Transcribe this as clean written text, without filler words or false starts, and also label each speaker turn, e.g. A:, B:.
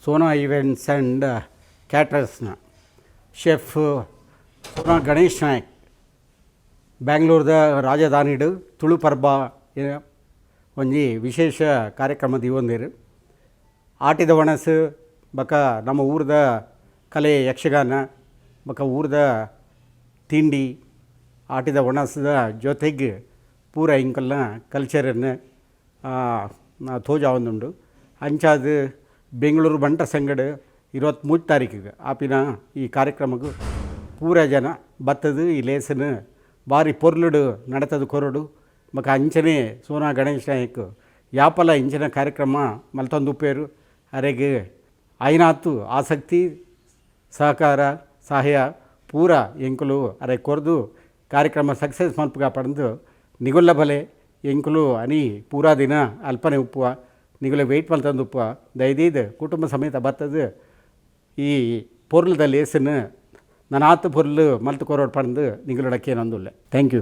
A: Sona events and ಕ್ಯಾಟ್ರರ್ಸ್ನ chef Sona Ganesh Nayak ಬ್ಯಾಂಗ್ಳೂರ್ದ ರಾಜಧಾನಿಡು ತುಳು ಪರ್ಬ ಒಂಜಿ ವಿಶೇಷ ಕಾರ್ಯಕ್ರಮ ದಿವೊಂದೆರ್ ಆಟಿದ ವಣಸ್ ಬಕ ನಮ್ಮ ಊರ್ದ ಕಲೆ ಯಕ್ಷಗಾನ ಬಕ ಊರ್ದ ತಿಂಡಿ ಆಟಿದ ವಣಸ್ದ ಜೊತೆಗೆ ಪೂರ ಇಂಕಲ್ನ ಕಲ್ಚರನ್ನು ತೋಜಾವೊಂದುಂಡು ಅಂಚಾದ್ ಬೆಂಗಳೂರು ಬಂಟ ಸಂಗಡ 23 ತಾರೀಕಿಗೆ ಆಪಿನ ಈ ಕಾರ್ಯಕ್ರಮಕ್ಕೆ ಪೂರ ಜನ ಬತ್ತದು ಈ ಲೇಸನ್ ಬಾರಿ ಪೊರ್ಲುಡು ನಡತದು ಕೊರಡು ಮಕ ಅಂಚನೆ ಸೋನಾ ಗಣೇಶ್ ನಾಯಕ್ ಯಾಪಲ ಇಂಚಿನ ಕಾರ್ಯಕ್ರಮ ಮಲ್ತೊಂದುಪ್ಪೇರು ಅರೆಗೆ ಐನಾತು ಆಸಕ್ತಿ ಸಹಕಾರ ಸಹಾಯ ಪೂರ ಎಂಕುಲು ಅರೆ ಕೊರ್ದು ಕಾರ್ಯಕ್ರಮ ಸಕ್ಸಸ್ ಮಲ್ಪಗ ಪಡೆದು ನಿಗುಲ್ಲ ಬಲೆ ಎಂಕುಲು ಅನಿ ಪೂರಾ ದಿನ ಅಲ್ಪನೆ ಉಪ್ಪುವ ನಿಗುಲ ವೆಯ್ಟ್ ಮಲ್ತಂದು ಉಪ್ಪುವ ದಯದೀದು ಕುಟುಂಬ ಸಮೇತ ಬತ್ತದು ಈ ಪೊರ್ಲದ ಲೇಸನ್ನು ನನಾತು ಪೊರ್ಲು ಮಲ್ತು ಕೊರೋಡು ಪಡೆದು ನಿಗುಲಡಕ್ಕೆ ನಂದುಲ್ಲೆ ಥ್ಯಾಂಕ್ ಯು.